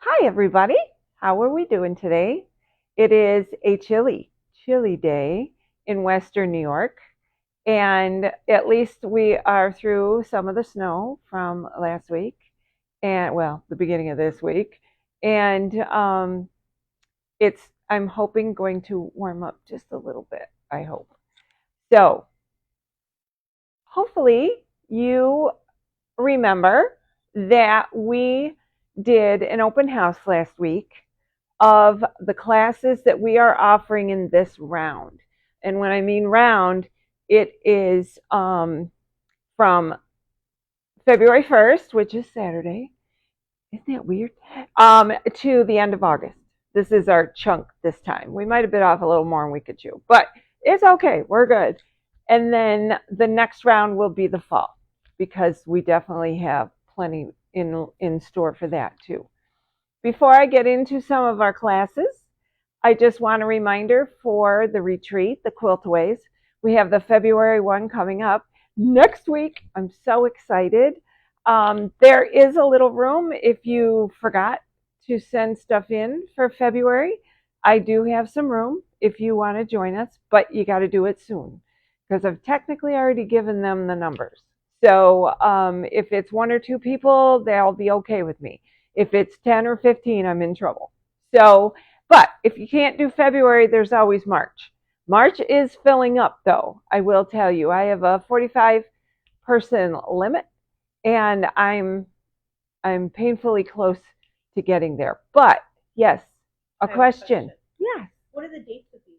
Hi, everybody. How are we doing today? It is a chilly day in Western New York, and at least we are through some of the snow from last week, and well, the beginning of this week, and I'm hoping going to warm up just a little bit. I hope so. Hopefully, you remember that we did an open house last week of the classes that we are offering in this round. And when I mean round, it is from February 1st, which is Saturday. Isn't that weird? To the end of August. This is our chunk this time. We might have bit off a little more than we could chew, but it's okay. We're good. And then the next round will be the fall because we definitely have plenty in store for that too. Before I get into some of our classes, I just want a reminder for the retreat, the Quiltaways. We have the February one coming up next week. I'm so excited. There is a little room if you forgot to send stuff in for February. I do have some room if you want to join us, but you got to do it soon because I've technically already given them the numbers. So if it's one or two people, they'll be okay with me. If it's 10 or 15, I'm in trouble. So, but if you can't do February, there's always March. March is filling up, though. I will tell you, I have a 45-person limit, and I'm painfully close to getting there. But yes, a question. Yes. What are the dates of these?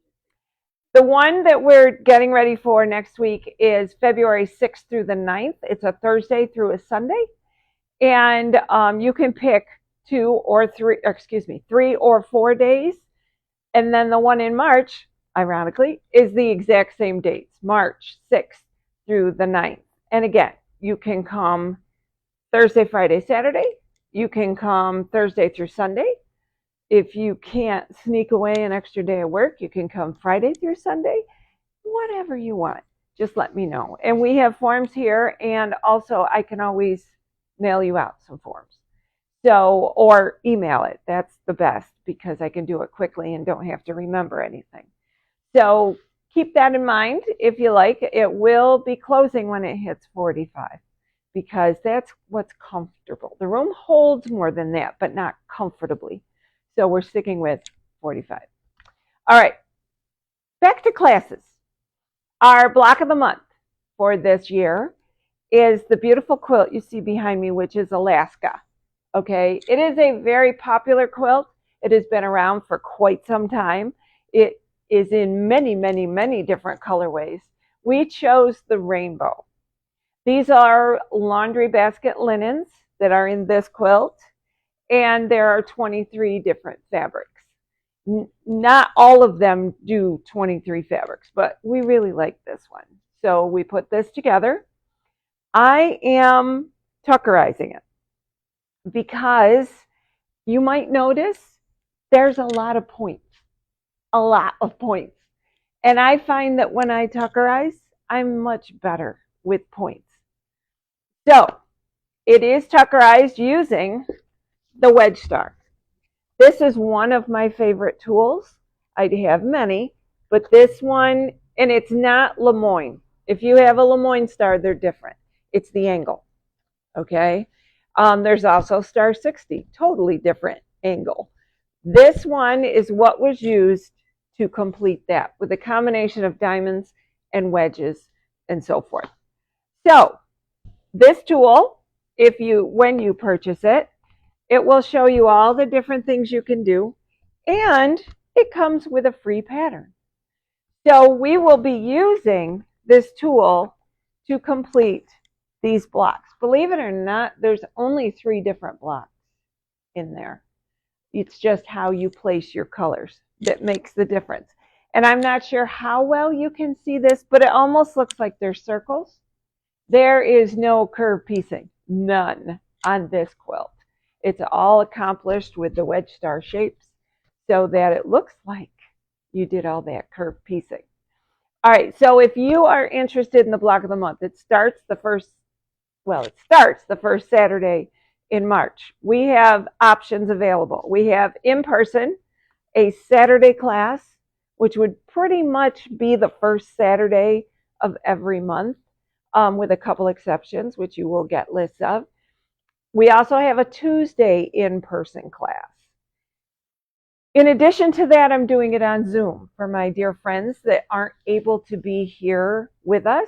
The one that we're getting ready for next week is February 6th through the 9th. It's a Thursday through a Sunday. And you can pick three or 4 days. And then the one in March, ironically, is the exact same dates, March 6th through the 9th. And again, you can come Thursday, Friday, Saturday. You can come Thursday through Sunday. If you can't sneak away an extra day of work, you can come Friday through Sunday. Whatever you want, just let me know. And we have forms here, and also I can always mail you out some forms. So, or email it. That's the best because I can do it quickly and don't have to remember anything. So keep that in mind if you like. It will be closing when it hits 45 because that's what's comfortable. The room holds more than that, but not comfortably. So we're sticking with 45. All right, back to classes. Our block of the month for this year is the beautiful quilt you see behind me, which is Alaska. Okay, it is a very popular quilt. It has been around for quite some time. It is in many, many, many different colorways. We chose the rainbow. These are laundry basket linens that are in this quilt, and there are 23 different fabrics. Not all of them do 23 fabrics, but we really like this one. So we put this together. I am tuckerizing it because you might notice there's a lot of points. And I find that when I tuckerize, I'm much better with points. So it is tuckerized using the wedge star. This is one of my favorite tools. I have many, but this one, and it's not Lemoyne. If you have a Lemoyne star, they're different. It's the angle, okay? There's also star 60, totally different angle. This one is what was used to complete that with a combination of diamonds and wedges and so forth. So this tool, when you purchase it, it will show you all the different things you can do, and it comes with a free pattern. So we will be using this tool to complete these blocks. Believe it or not, there's only 3 different blocks in there. It's just how you place your colors that makes the difference. And I'm not sure how well you can see this, but it almost looks like they're circles. There is no curved piecing, none on this quilt. It's all accomplished with the wedge star shapes so that it looks like you did all that curved piecing. All right, so if you are interested in the block of the month, it starts the first Saturday in March. We have options available. We have in person, a Saturday class, which would pretty much be the first Saturday of every month, with a couple exceptions, which you will get lists of. We also have a Tuesday in-person class. In addition to that, I'm doing it on Zoom for my dear friends that aren't able to be here with us.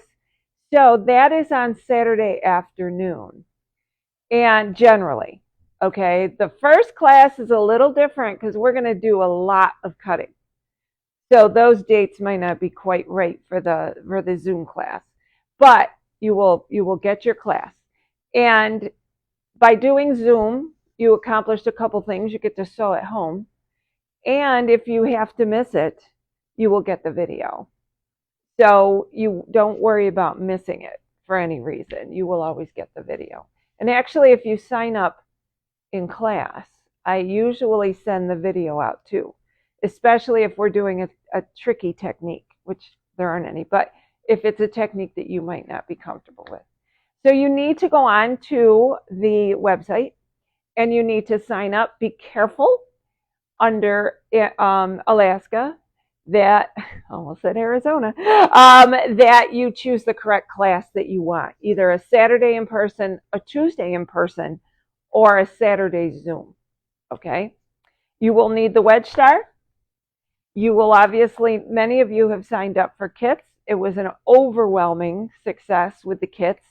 So that is on Saturday afternoon. And generally, okay, the first class is a little different because we're going to do a lot of cutting. So those dates might not be quite right for the Zoom class, but you will get your class. And by doing Zoom, you accomplished a couple things. You get to sew at home. And if you have to miss it, you will get the video. So you don't worry about missing it for any reason. You will always get the video. And actually, if you sign up in class, I usually send the video out too, especially if we're doing a tricky technique, which there aren't any, but if it's a technique that you might not be comfortable with. So you need to go on to the website and you need to sign up. Be careful under Alaska that, almost said Arizona, that you choose the correct class that you want, either a Saturday in person, a Tuesday in person, or a Saturday Zoom, okay? You will need the wedge star. You will obviously, many of you have signed up for kits. It was an overwhelming success with the kits.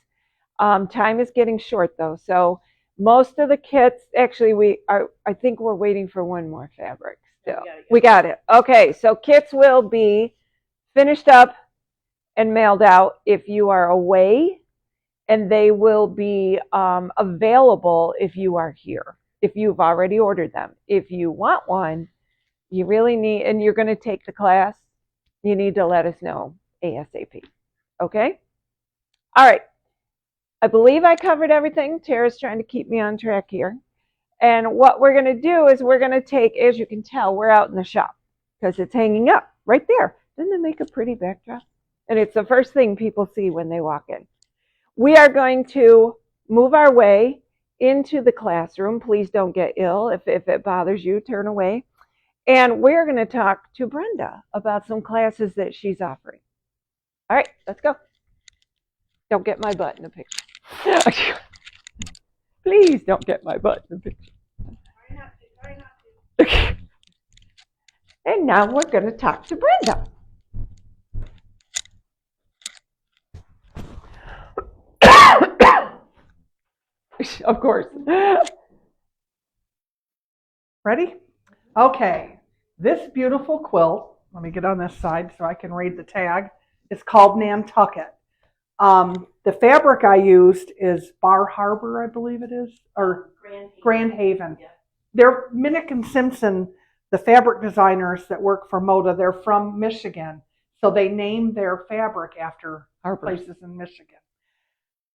Time is getting short though, so most of the kits, actually I think we're waiting for one more fabric still. We got it. Okay, so kits will be finished up and mailed out if you are away, and they will be available if you are here, if you've already ordered them. If you want one, you really need, and you're going to take the class, you need to let us know ASAP. Okay? All right. I believe I covered everything. Tara's trying to keep me on track here. And what we're going to do is we're going to take, as you can tell, we're out in the shop because it's hanging up right there. Doesn't it make a pretty backdrop? And it's the first thing people see when they walk in. We are going to move our way into the classroom. Please don't get ill. If it bothers you, turn away. And we're going to talk to Brenda about some classes that she's offering. All right, let's go. Don't get my butt in the picture. Please don't get my butt in the picture. Try not to. And now we're going to talk to Brenda. Of course. Ready? Okay. This beautiful quilt, let me get on this side so I can read the tag, is called Nantucket. The fabric I used is Bar Harbor, I believe it is, or Grand Haven. Yeah. They're Minnick and Simpson, the fabric designers that work for Moda. They're from Michigan, so they named their fabric after places in Michigan.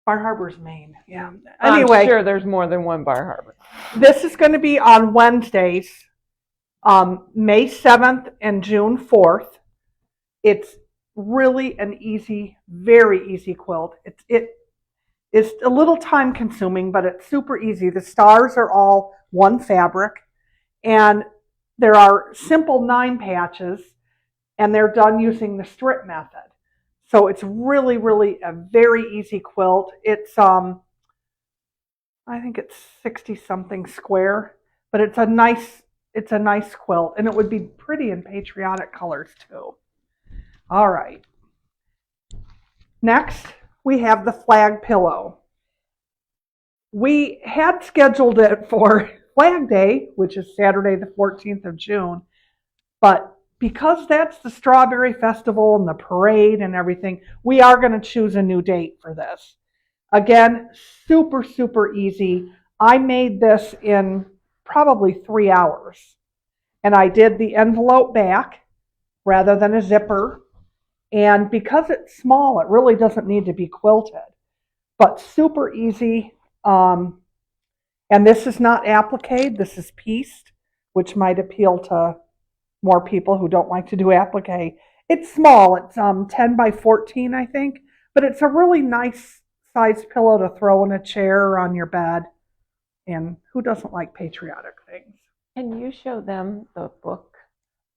Bar Harbor's Maine. Yeah. Anyway, I'm sure there's more than one Bar Harbor. This is going to be on Wednesdays, May 7th and June 4th. It's really an easy, very easy quilt. It is a little time consuming, but it's super easy. The stars are all one fabric, and there are simple 9 patches, and they're done using the strip method. So it's really, really a very easy quilt. It's I think it's 60 something square, but it's a nice quilt, and it would be pretty in patriotic colors too. All right. Next, we have the flag pillow. We had scheduled it for Flag Day, which is Saturday the 14th of June, but because that's the Strawberry Festival and the parade and everything, we are going to choose a new date for this. Again, super, super easy. I made this in probably 3 hours, and I did the envelope back rather than a zipper. And because it's small, it really doesn't need to be quilted, but super easy. And this is not appliqué, this is pieced, which might appeal to more people who don't like to do appliqué. It's small, it's 10 by 14, I think, but it's a really nice size pillow to throw in a chair or on your bed. And who doesn't like patriotic things? Can you show them the book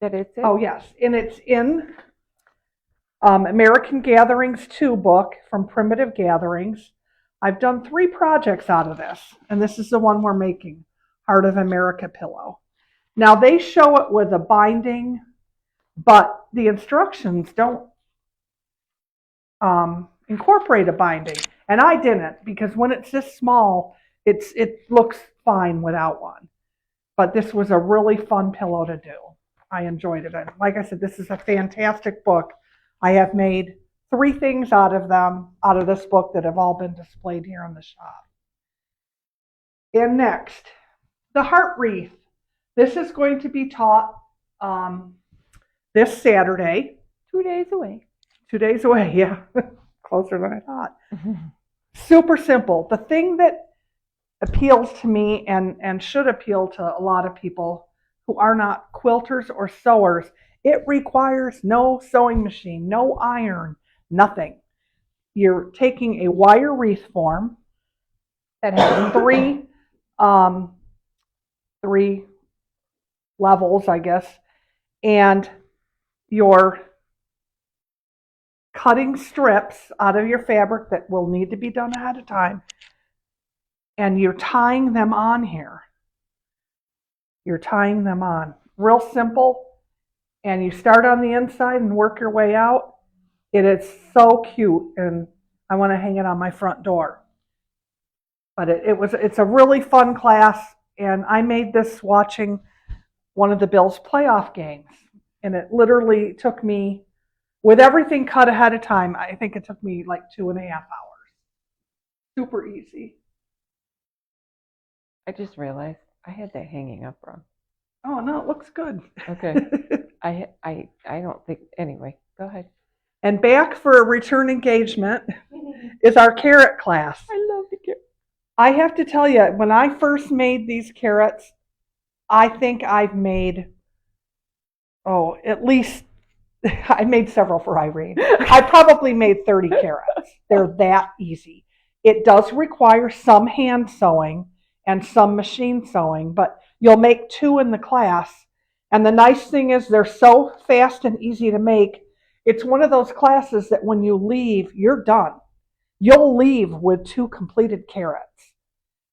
that it's in? Oh, yes. And it's in American Gatherings 2 book from Primitive Gatherings. I've done 3 projects out of this, and this is the one we're making, Heart of America pillow. Now, they show it with a binding, but the instructions don't incorporate a binding. And I didn't, because when it's this small, it looks fine without one. But this was a really fun pillow to do. I enjoyed it. And like I said, this is a fantastic book. I have made 3 things out of this book that have all been displayed here in the shop. And next, the heart wreath. This is going to be taught this Saturday. 2 days away. 2 days away, yeah. Closer than I thought. Super simple. The thing that appeals to me and should appeal to a lot of people who are not quilters or sewers, it requires no sewing machine, no iron, nothing. You're taking a wire wreath form that has three levels, I guess, and you're cutting strips out of your fabric that will need to be done ahead of time, and you're tying them on here. You're tying them on. Real simple, and you start on the inside and work your way out. It is so cute, and I want to hang it on my front door. But it's a really fun class, and I made this watching one of the Bills playoff games, and it literally took me, with everything cut ahead of time, I think it took me like 2.5 hours. Super easy. I just realized I had that hanging up wrong. Oh no, it looks good. Okay. I don't think, anyway, go ahead. And back for a return engagement is our carrot class. I love the carrot. I have to tell you, when I first made these carrots, I think I've made, at least, I made several for Irene. I probably made 30 carrots. They're that easy. It does require some hand sewing and some machine sewing, but you'll make 2 in the class. And the nice thing is they're so fast and easy to make. It's one of those classes that when you leave, you're done. You'll leave with 2 completed carrots.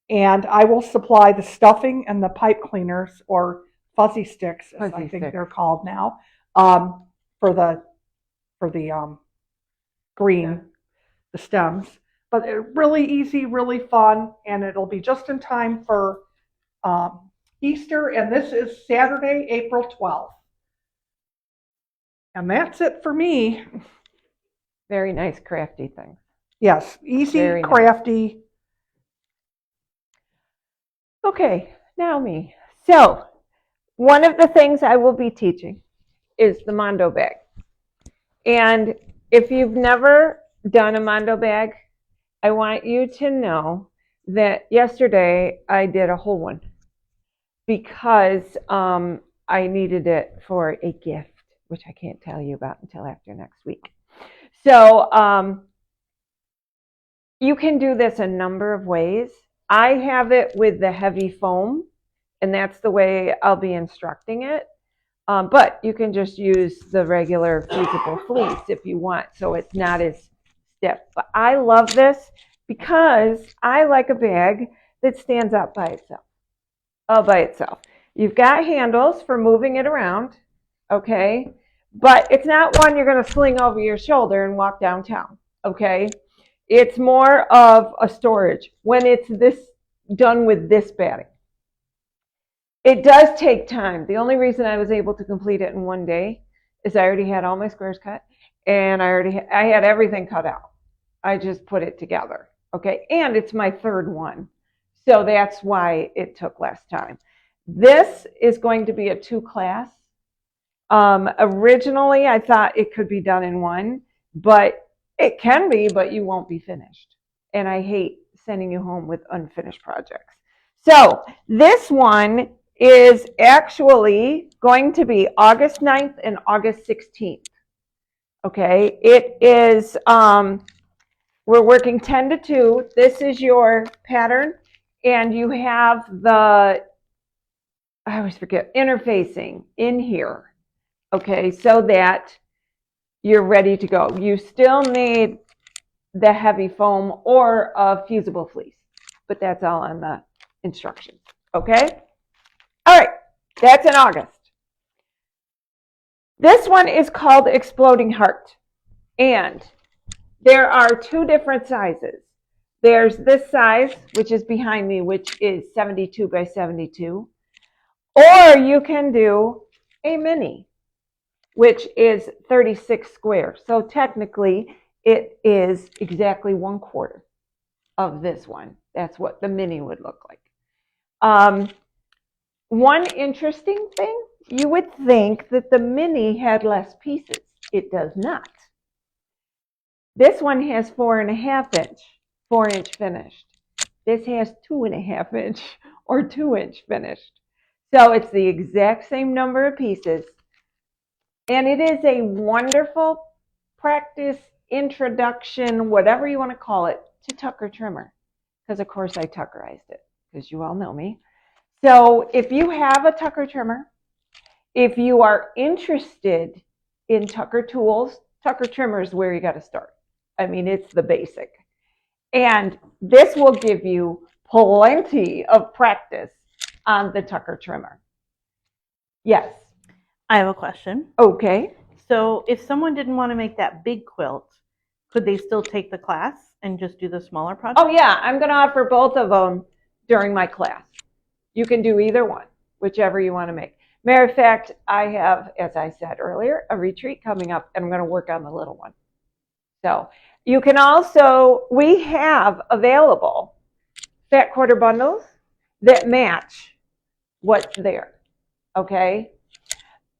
And I will supply the stuffing and the pipe cleaners, or fuzzy sticks, as I think they're called now, for the green, the stems. But they're really easy, really fun, and it'll be just in time for Easter, and this is Saturday, April 12th. And that's it for me. Very nice, crafty thing. Yes, easy, very crafty. Nice. Okay, now me. So, one of the things I will be teaching is the Mondo bag. And if you've never done a Mondo bag, I want you to know that yesterday I did a whole one because I needed it for a gift, which I can't tell you about until after next week. So you can do this a number of ways. I have it with the heavy foam, and that's the way I'll be instructing it. But you can just use the regular fusible fleece if you want, so it's not as stiff. But I love this because I like a bag that stands up by itself. All by itself. You've got handles for moving it around, okay? But it's not one you're going to sling over your shoulder and walk downtown, okay? It's more of a storage when it's done with this batting. It does take time. The only reason I was able to complete it in one day is I already had all my squares cut, and I had everything cut out. I just put it together, okay? And it's my 3rd one, so that's why it took less time. This is going to be a 2 class. Originally, I thought it could be done in one, but it can be, but you won't be finished. And I hate sending you home with unfinished projects. So this one is actually going to be August 9th and August 16th. Okay, it is, we're working 10 to 2. This is your pattern. and you have the, I always forget, interfacing in here, okay, so that you're ready to go. You still need the heavy foam or a fusible fleece, but that's all on the instructions, okay? All right, that's in August. This one is called Exploding Heart, and there are two different sizes. There's this size, which is behind me, which is 72 by 72, or you can do a mini, which is 36 square. So technically, it is exactly 1/4 of this one. That's what the mini would look like. One interesting thing, you would think that the mini had less pieces. It does not. This one has 4.5 inch, 4-inch finished. This has 2.5 inch or 2-inch finished. So it's the exact same number of pieces. And it is a wonderful practice, introduction, whatever you want to call it, to Tucker trimmer. Because of course I Tuckerized it, because you all know me. So if you have a Tucker trimmer, if you are interested in Tucker tools, Tucker trimmer is where you got to start. I mean, it's the basic. And this will give you plenty of practice on the Tucker trimmer. Yes. I have a question. Okay. So if someone didn't want to make that big quilt, could they still take the class and just do the smaller project? Oh yeah, I'm going to offer both of them during my class. You can do either one, whichever you want to make. Matter of fact, I have, as I said earlier, a retreat coming up, and I'm going to work on the little one. So you can also, we have available fat quarter bundles that match what's there, okay?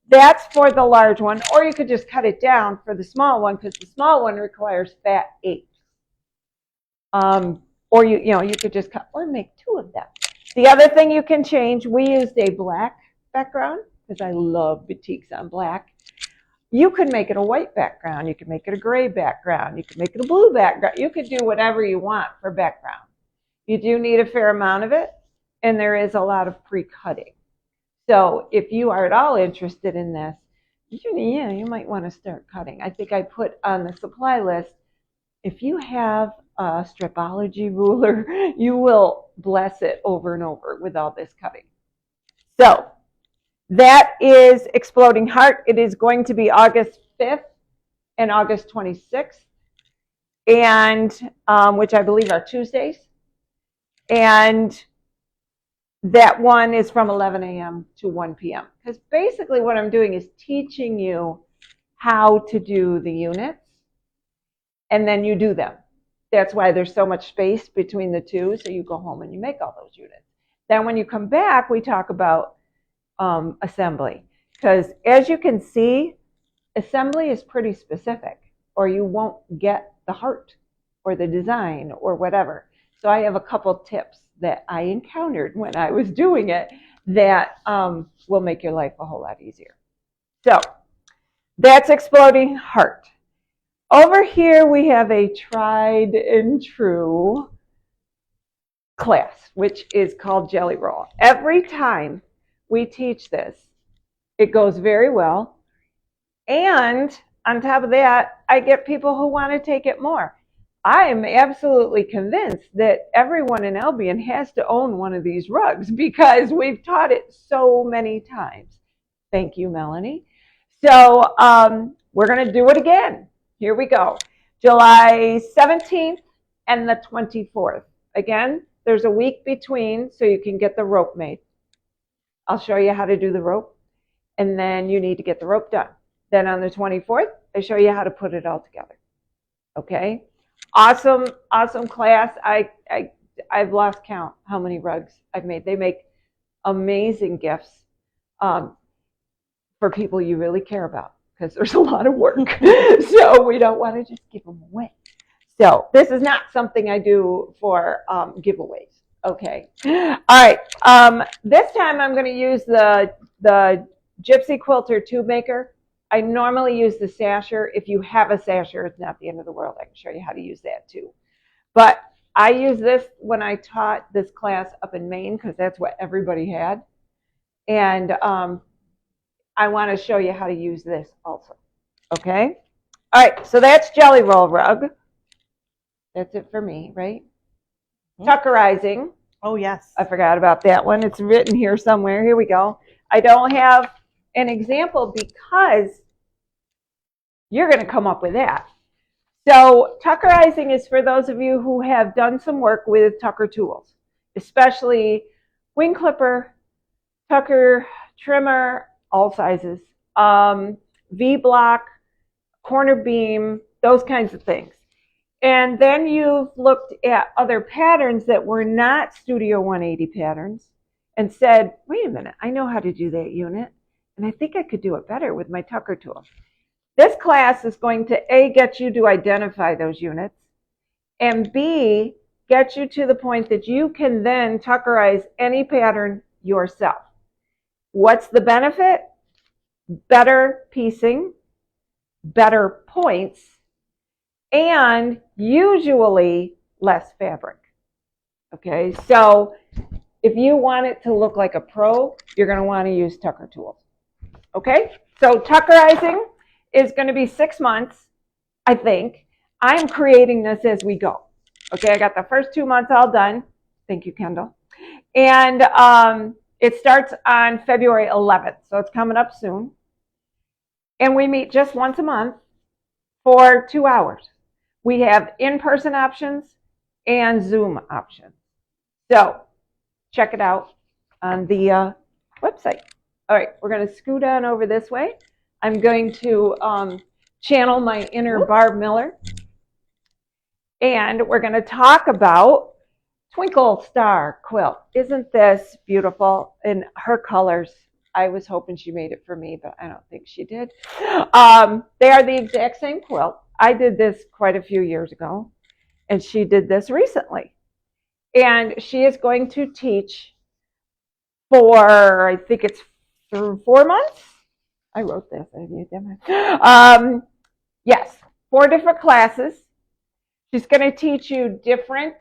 That's for the large one, or you could just cut it down for the small one, because the small one requires fat 8. Or you could just cut, or make 2 of them. The other thing you can change, we used a black background, because I love batiks on black. You could make it a white background. You could make it a gray background. You could make it a blue background. You could do whatever you want for background. You do need a fair amount of it, and there is a lot of pre-cutting. So if you are at all interested in this, you might want to start cutting. I think I put on the supply list, if you have a stripology ruler, you will bless it over and over with all this cutting. So that is Exploding Heart. It is going to be August 5th and August 26th, and which I believe are Tuesdays. And that one is from 11 a.m. to 1 p.m. Because basically what I'm doing is teaching you how to do the units, and then you do them. That's why there's so much space between the two, so you go home and you make all those units. Then when you come back, we talk about assembly. Because as you can see, assembly is pretty specific, or you won't get the heart or the design or whatever. So I have a couple tips that I encountered when I was doing it that will make your life a whole lot easier. So that's Exploding Heart. Over here we have a tried and true class, which is called Jelly Roll. Every time we teach this, it goes very well. And on top of that, I get people who want to take it more. I am absolutely convinced that everyone in Albion has to own one of these rugs because we've taught it so many times. Thank you, Melanie. So we're going to do it again. Here we go. July 17th and the 24th. Again, there's a week between so you can get the rope made. I'll show you how to do the rope, and then you need to get the rope done. Then on the 24th, I show you how to put it all together. Okay? Awesome, awesome class. I've lost count how many rugs I've made. They make amazing gifts for people you really care about, because there's a lot of work. So we don't want to just give them away. So this is not something I do for giveaways. Okay. All right. This time I'm going to use the Gypsy Quilter tube maker. I normally use the sasher. If you have a sasher, it's not the end of the world. I can show you how to use that too. But I use this when I taught this class up in Maine because that's what everybody had. And I want to show you how to use this also. Okay? All right, so that's Jelly Roll Rug. That's it for me, right? Tuckerizing. Oh, yes. I forgot about that one. It's written here somewhere. Here we go. I don't have an example because you're going to come up with that. So tuckerizing is for those of you who have done some work with tucker tools, especially wing clipper, tucker trimmer, all sizes, V-block, corner beam, those kinds of things. And then you've looked at other patterns that were not Studio 180 patterns and said, wait a minute, I know how to do that unit, and I think I could do it better with my tucker tool. This class is going to A, get you to identify those units, and B, get you to the point that you can then tuckerize any pattern yourself. What's the benefit? Better piecing, better points, and usually less fabric. Okay, so if you want it to look like a pro, you're going to want to use tucker tools. Okay, so tuckerizing is going to be 6 months, I think. I'm creating this as we go. Okay, I got the first 2 months all done. Thank you, Kendall. And it starts on February 11th, so it's coming up soon. And we meet just once a month for 2 hours. We have in-person options and Zoom options. So check it out on the website. All right, we're going to scoot on over this way. I'm going to channel my inner Barb Miller. And we're going to talk about Twinkle Star Quilt. Isn't this beautiful in her colors? I was hoping she made it for me, but I don't think she did. They are the exact same quilt. I did this quite a few years ago, and she did this recently. And she is going to teach for, I think it's 4 months. I wrote this. Yes, 4 different classes. She's going to teach you different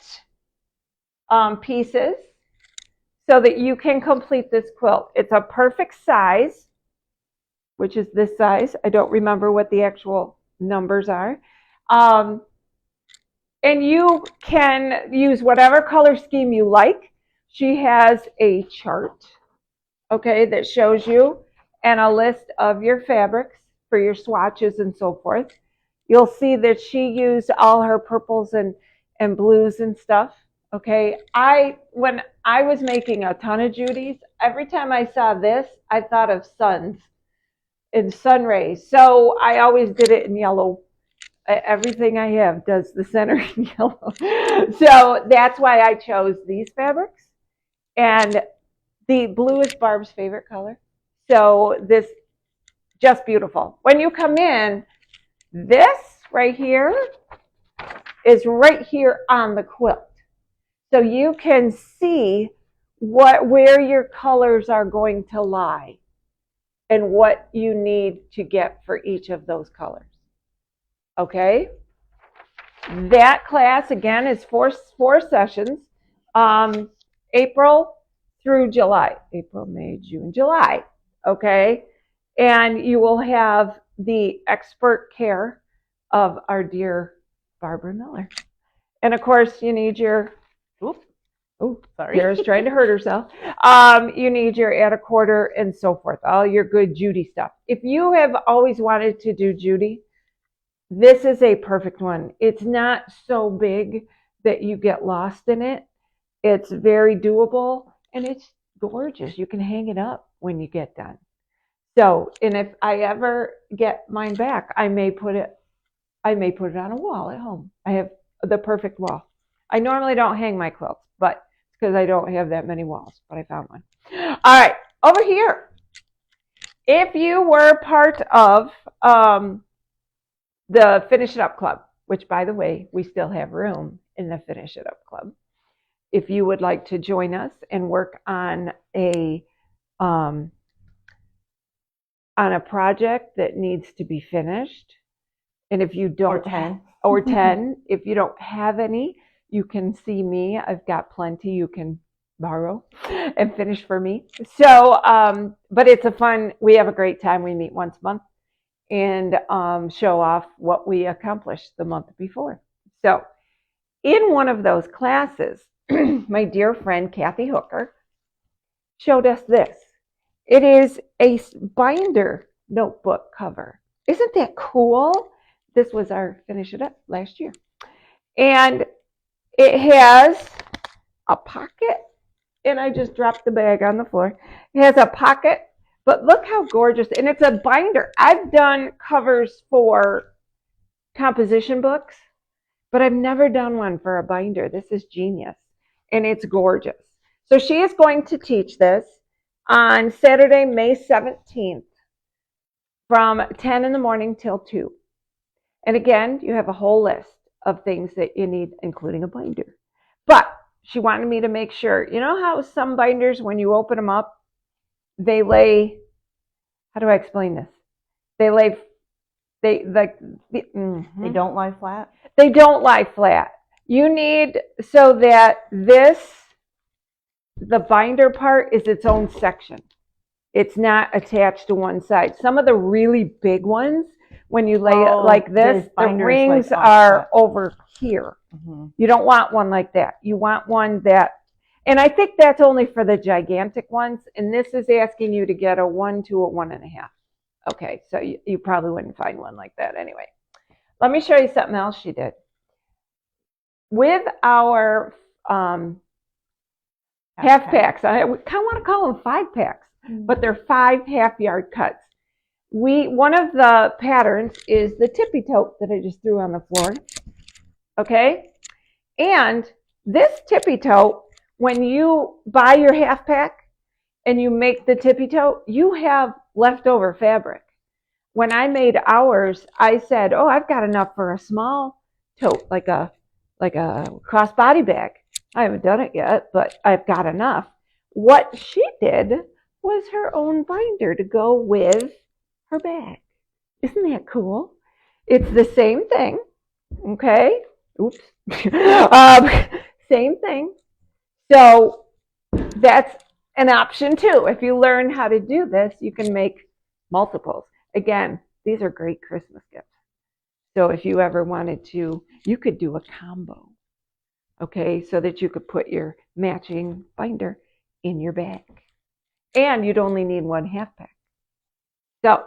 pieces so that you can complete this quilt. It's a perfect size, which is this size. I don't remember what the actual numbers are. And you can use whatever color scheme you like. She has a chart, okay, that shows you and a list of your fabrics for your swatches and so forth. You'll see that she used all her purples and blues and stuff. Okay, when I was making a ton of Judy's, every time I saw this, I thought of suns and sun rays. So I always did it in yellow. Everything I have does the center in yellow. So that's why I chose these fabrics. And the blue is Barb's favorite color. So this, just beautiful. When you come in, this right here is right here on the quilt. So you can see where your colors are going to lie and what you need to get for each of those colors. Okay? That class, again, is four sessions, April through July. April, May, June, July. Okay? And you will have the expert care of our dear Barbara Miller. And of course, you need your, sorry, Kara's trying to hurt herself. You need your add a quarter and so forth, all your good Judy stuff. If you have always wanted to do Judy, this is a perfect one. It's not so big that you get lost in it. It's very doable and it's gorgeous. You can hang it up when you get done. So, and if I ever get mine back, I may put it on a wall at home. I have the perfect wall. I normally don't hang my quilts, but it's because I don't have that many walls, but I found one. All right, over here. If you were part of the Finish It Up Club, which, by the way, we still have room in the Finish It Up Club. If you would like to join us and work on a project that needs to be finished, and if you don't or 10, or 10, if you don't have any, you can see me. I've got plenty you can borrow and finish for me. So, but it's we have a great time. We meet once a month and show off what we accomplished the month before. So, in one of those classes, my dear friend Kathy Hooker showed us this. It is a binder notebook cover. Isn't that cool? This was our finish it up last year. And it has a pocket, and I just dropped the bag on the floor. It has a pocket, but look how gorgeous, and it's a binder. I've done covers for composition books, but I've never done one for a binder. This is genius, and it's gorgeous. So she is going to teach this on Saturday, May 17th from 10 in the morning till 2. And again, you have a whole list of things that you need, including a binder. But she wanted me to make sure, you know how some binders, when you open them up, they lay, how do I explain this? They don't lie flat. They don't lie flat. You need, so that the binder part is its own section. It's not attached to one side. Some of the really big ones, when you lay it like this, the rings are over here. Mm-hmm. You don't want one like that. You want one that, and I think that's only for the gigantic ones, and this is asking you to get a 1 to a 1.5. Okay, so you probably wouldn't find one like that anyway. Let me show you something else she did. With our half packs, I kind of want to call them 5 packs, but they're 5 half-yard cuts. One of the patterns is the tippy tote that I just threw on the floor. Okay? And this tippy tote, when you buy your half pack and you make the tippy tote, you have leftover fabric. When I made ours, I said, oh, I've got enough for a small tote, like a crossbody bag. I haven't done it yet, but I've got enough. What she did was her own binder to go with her bag. Isn't that cool? It's the same thing. Okay. Oops. Same thing. So that's an option too. If you learn how to do this, you can make multiples. Again, these are great Christmas gifts. So if you ever wanted to, you could do a combo. Okay, so that you could put your matching binder in your bag. And you'd only need 1 half pack. So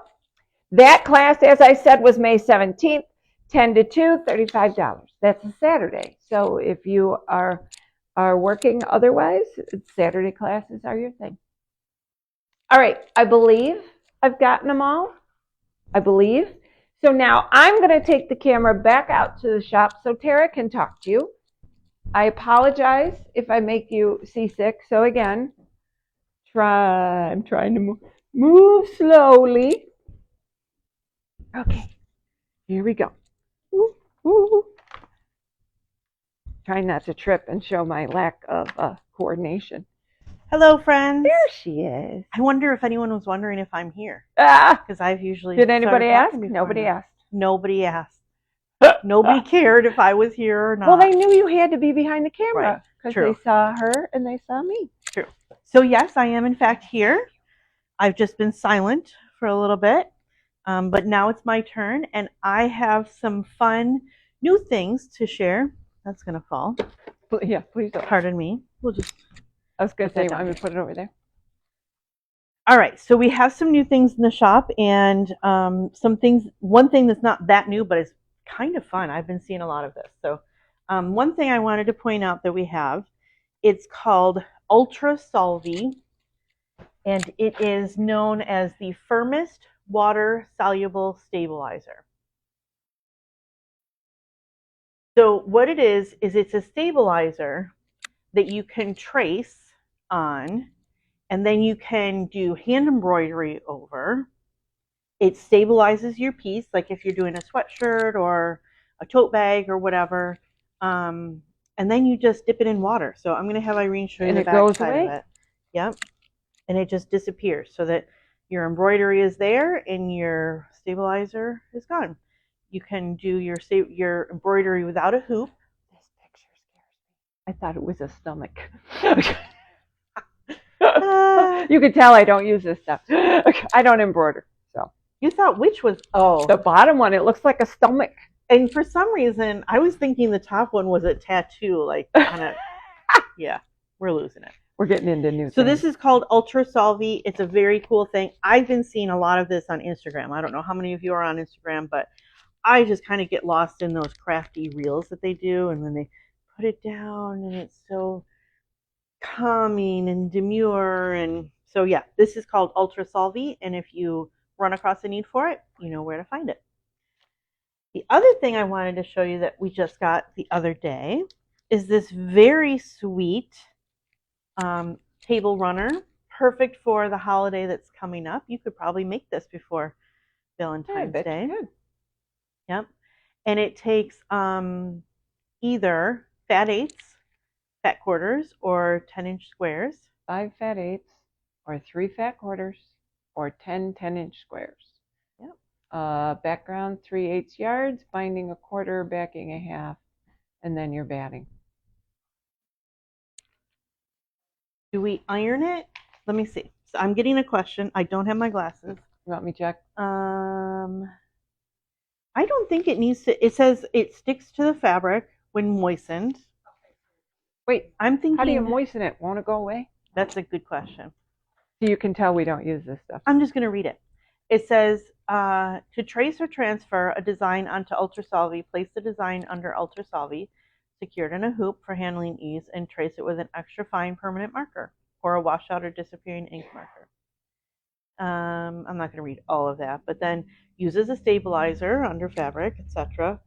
that class, as I said, was May 17th, 10 to 2, $35. That's a Saturday. So if you are working otherwise, Saturday classes are your thing. All right, I believe I've gotten them all. I believe. So now I'm going to take the camera back out to the shop so Tara can talk to you. I apologize if I make you seasick. So again, I'm trying to move slowly. Okay, here we go. Woo, woo. Trying not to trip and show my lack of coordination. Hello, friends. There she is. I wonder if anyone was wondering if I'm here. Because I've usually... Did anybody ask? Nobody asked. Nobody asked. Nobody cared if I was here or not. Well, they knew you had to be behind the camera because True. They saw her and they saw me. True. So yes, I am in fact here. I've just been silent for a little bit, but now it's my turn, and I have some fun new things to share. That's gonna fall. Yeah, please don't. Pardon me. We'll just. I was gonna say, you want me to put it over there? All right, so we have some new things in the shop, and some things. One thing that's not that new, but it's kind of fun. I've been seeing a lot of this. So one thing I wanted to point out that we have, it's called Ultra Solvi, and it is known as the firmest water soluble stabilizer. So what it is it's a stabilizer that you can trace on, and then you can do hand embroidery over. It stabilizes your piece, like if you're doing a sweatshirt or a tote bag or whatever, and then you just dip it in water. So I'm going to have Irene show you the back side of it. Yep, and it just disappears so that your embroidery is there and your stabilizer is gone. You can do your embroidery without a hoop. This picture scares I thought it was a stomach. Uh, You could tell I don't use this stuff. I don't embroider. So you thought which was, the bottom one, it looks like a stomach. and for some reason, I was thinking the top one was a tattoo, like on a, yeah, we're losing it. We're getting into new So things. this is called Ultra Solvi. It's a very cool thing. I've been seeing a lot of this on Instagram. I don't know how many of you are on Instagram, but I just kind of get lost in those crafty reels that they do, and then they put it down, and it's so calming and demure. And so, yeah, this is called Ultra Solvi, and if you run across a need for it, you know where to find it. The other thing I wanted to show you that we just got the other day is this very sweet table runner, perfect for the holiday that's coming up. You could probably make this before Valentine's Day. Yep. And it takes either fat eighths, fat quarters, or 10-inch squares. 5 fat eighths, or 3 fat quarters, or 10 10-inch squares. Yep. Background 3/8 yards, binding a quarter, backing a half, and then you're batting. Do we iron it? Let me see. So I'm getting a question. I don't have my glasses. You want me to check? I don't think it needs to. It says it sticks to the fabric when moistened. Wait, I'm thinking. how do you moisten it? Won't it go away? That's a good question. So you can tell we don't use this stuff. I'm just going to read it. It says, to trace or transfer a design onto Ultra Solvi, place the design under Ultra Solvi, secured in a hoop for handling ease, and trace it with an extra fine permanent marker or a washout or disappearing ink marker. I'm not going to read all of that, but then uses a stabilizer under fabric, etc.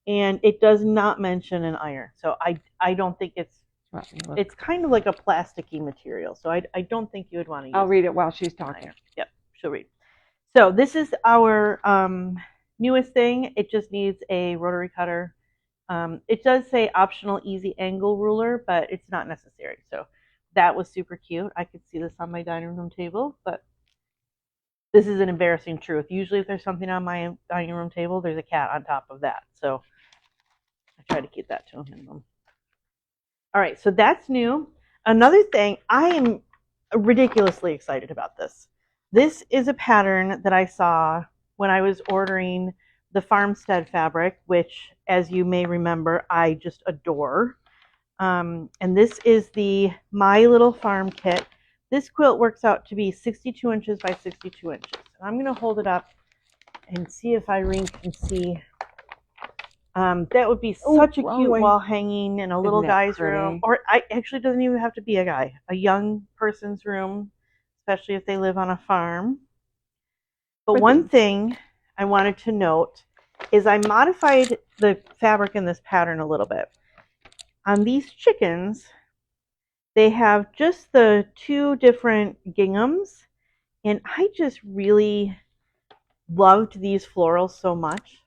And it does not mention an iron, so I don't think it's kind of like a plasticky material, so I don't think you would want to use. I'll read it while she's talking. Yep, she'll read. So this is our newest thing. It just needs a rotary cutter. It does say optional easy angle ruler, but it's not necessary. So that was super cute. I could see this on my dining room table, but this is an embarrassing truth. Usually if there's something on my dining room table, there's a cat on top of that. So I try to keep that to a minimum. All right, so that's new. Another thing, I am ridiculously excited about this. This is a pattern that I saw when I was ordering the Farmstead fabric, which, as you may remember, I just adore. And this is the My Little Farm kit. This quilt works out to be 62 inches by 62 inches. And I'm going to hold it up and see if Irene can see. That would be such a cute wall hanging in a little guy's room. Or actually, it doesn't even have to be a guy. A young person's room, especially if they live on a farm. But one thing I wanted to note is I modified the fabric in this pattern a little bit. On these chickens, they have just the 2 different ginghams, and I just really loved these florals so much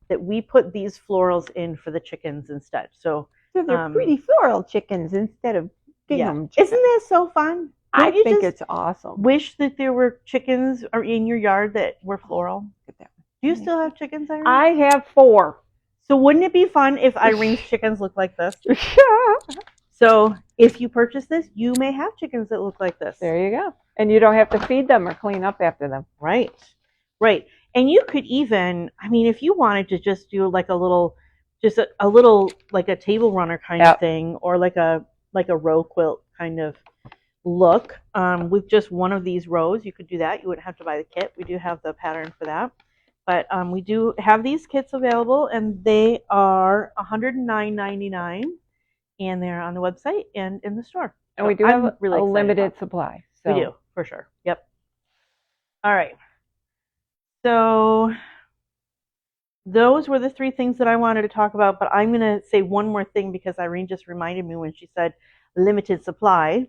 that we put these florals in for the chickens instead. So they're pretty floral chickens instead of gingham chickens. Isn't that so fun? I think it's awesome. Wish that there were chickens in your yard that were floral. Look at that. Do you still have chickens, Irene? I have 4. So wouldn't it be fun if Irene's chickens look like this? Yeah. So if you purchase this, you may have chickens that look like this. There you go. And you don't have to feed them or clean up after them. Right. Right. And you could even, I mean, if you wanted to just do like a little like a table runner kind of thing, or like a row quilt kind of look, with just one of these rows, you could do that. You wouldn't have to buy the kit. We do have the pattern for that. But we do have these kits available, and they are $109.99, and they're on the website and in the store. And we do have a limited supply. So. We do, for sure. Yep. All right. So those were the 3 things that I wanted to talk about, but I'm going to say one more thing because Irene just reminded me when she said limited supply.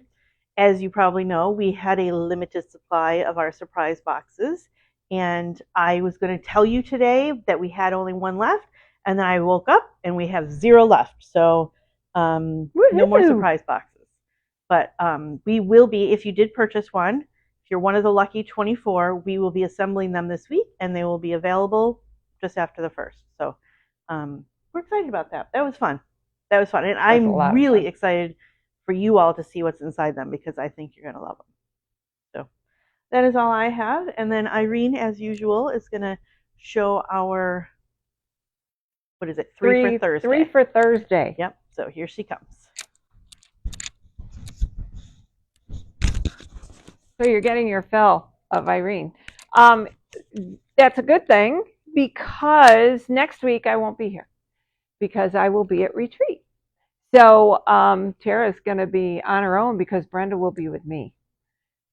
As you probably know, we had a limited supply of our surprise boxes, and I was going to tell you today that we had only 1 left, and then I woke up and we have 0 left. So no more surprise boxes. But we will be, if you did purchase one, if you're one of the lucky 24, we will be assembling them this week, and they will be available just after the 1st. So we're excited about that. That was fun. That was fun. And That's a lot I'm of really fun. excited for you all to see what's inside them because I think you're going to love them. So that is all I have. And then Irene, as usual, is going to show our, what is it, three for Thursday. 3 for Thursday. Yep. So here she comes. So you're getting your fill of Irene. That's a good thing because next week I won't be here because I will be at retreat. So Tara's going to be on her own because Brenda will be with me.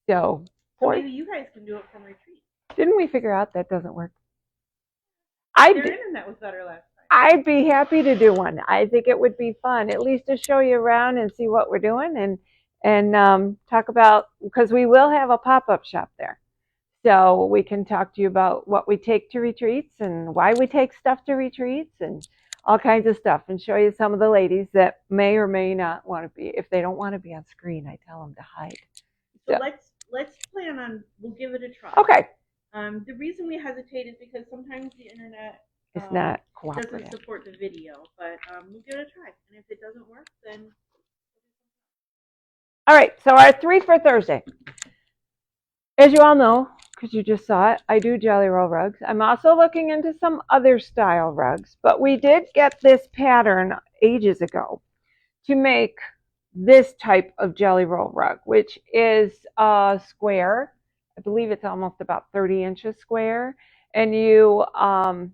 So maybe you guys can do it from retreat. Didn't we figure out that doesn't work? Their internet was better last time. I'd be happy to do one. I think it would be fun, at least to show you around and see what we're doing and talk about, because we will have a pop-up shop there. So we can talk to you about what we take to retreats and why we take stuff to retreats and all kinds of stuff, and show you some of the ladies that may or may not want to be. If they don't want to be on screen, I tell them to hide. So let's plan on, we'll give it a try. Okay. The reason we hesitate is because sometimes the internet It's not cooperative. doesn't support the video, but we'll give it a try. And if it doesn't work, then. All right, so our 3 for Thursday. As you all know, because you just saw it, I do Jelly Roll rugs. I'm also looking into some other style rugs, but we did get this pattern ages ago to make this type of Jelly Roll rug, which is a square. I believe it's almost about 30 inches square, and you have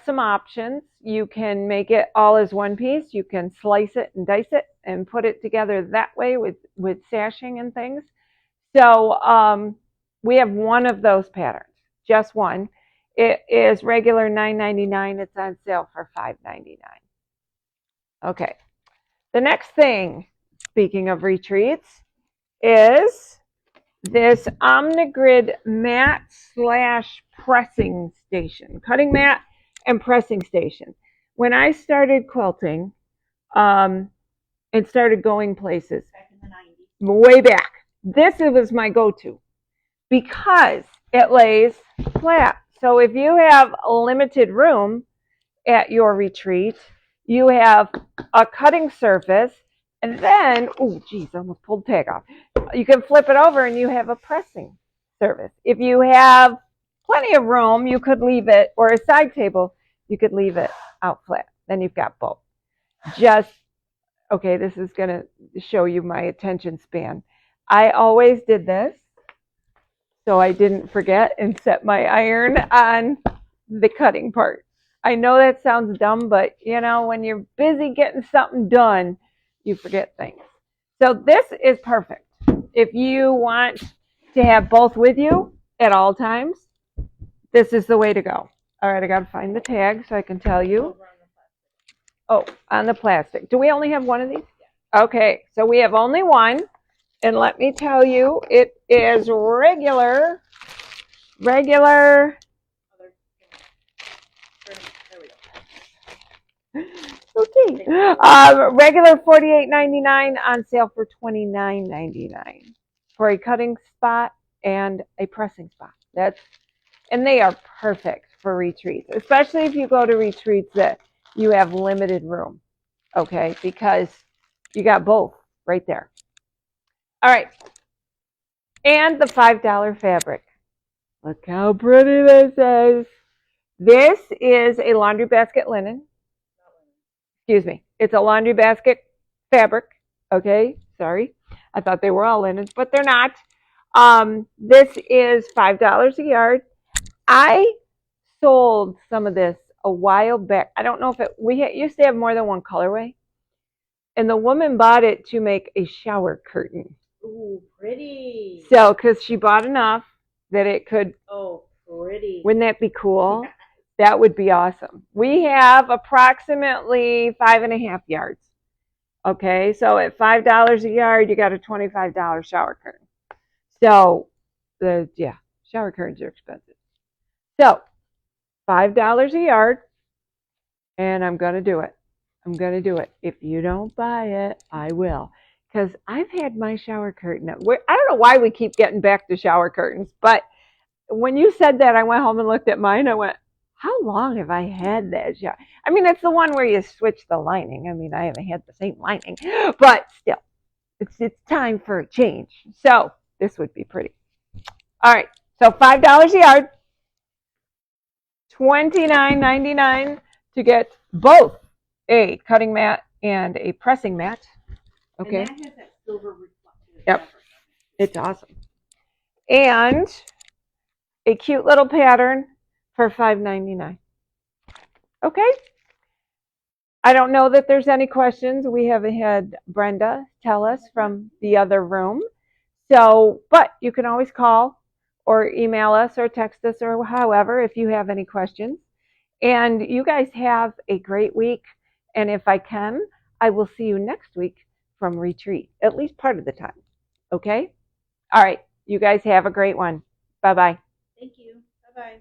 some options. You can make it all as one piece. You can slice it and dice it and put it together that way with sashing and things. So we have one of those patterns, just one. It is regular $9.99. It's on sale for $5.99. Okay. The next thing, speaking of retreats, is this Omnigrid mat / pressing station, cutting mat and pressing station. When I started quilting and started going places, Back in the 90s. way back, this was my go-to because it lays flat. So if you have a limited room at your retreat, you have a cutting surface, and then, oh geez, I almost pulled the tag off. You can flip it over and you have a pressing surface. If you have plenty of room, you could leave it, or a side table, you could leave it out flat. Then you've got both. Okay, this is going to show you my attention span. I always did this so I didn't forget and set my iron on the cutting part. I know that sounds dumb, but you know, when you're busy getting something done, you forget things. So this is perfect. If you want to have both with you at all times, this is the way to go. All right, I got to find the tag so I can tell you. Oh, on the plastic. Do we only have one of these? Okay, so we have only one. And let me tell you, it is regular. Okay. Regular $48.99, on sale for $29.99 for a cutting spot and a pressing spot. And they are perfect for retreats, especially if you go to retreats that you have limited room. Okay, because you got both right there. All right, and the $5 fabric. Look how pretty this is. This is a laundry basket linen. Excuse me, it's a laundry basket fabric. Okay, sorry. I thought they were all linens, but they're not. This is $5 a yard. I sold some of this a while back. I don't know if we used to have more than one colorway. And the woman bought it to make a shower curtain. Ooh, pretty. So, because she bought enough that it could. Oh, pretty. Wouldn't that be cool? That would be awesome. We have approximately 5.5 yards. Okay, so at $5 a yard, you got a $25 shower curtain. So, shower curtains are expensive. So, $5 a yard, and I'm going to do it. I'm going to do it. If you don't buy it, I will. Because I've had my shower curtain. I don't know why we keep getting back to shower curtains, but when you said that, I went home and looked at mine. I went, how long have I had this? Yeah. I mean, it's the one where you switch the lining. I mean, I haven't had the same lining, but still, it's time for a change. So this would be pretty. All right. So $5 a yard, $29.99 to get both a cutting mat and a pressing mat. Okay. And that has that silver reflective. Yep. It's awesome. And a cute little pattern for $5.99. Okay. I don't know that there's any questions. We haven't had Brenda tell us from the other room. So, but you can always call or email us or text us or however if you have any questions. And you guys have a great week. And if I can, I will see you next week from retreat, at least part of the time. Okay? All right. You guys have a great one. Bye-bye. Thank you. Bye-bye.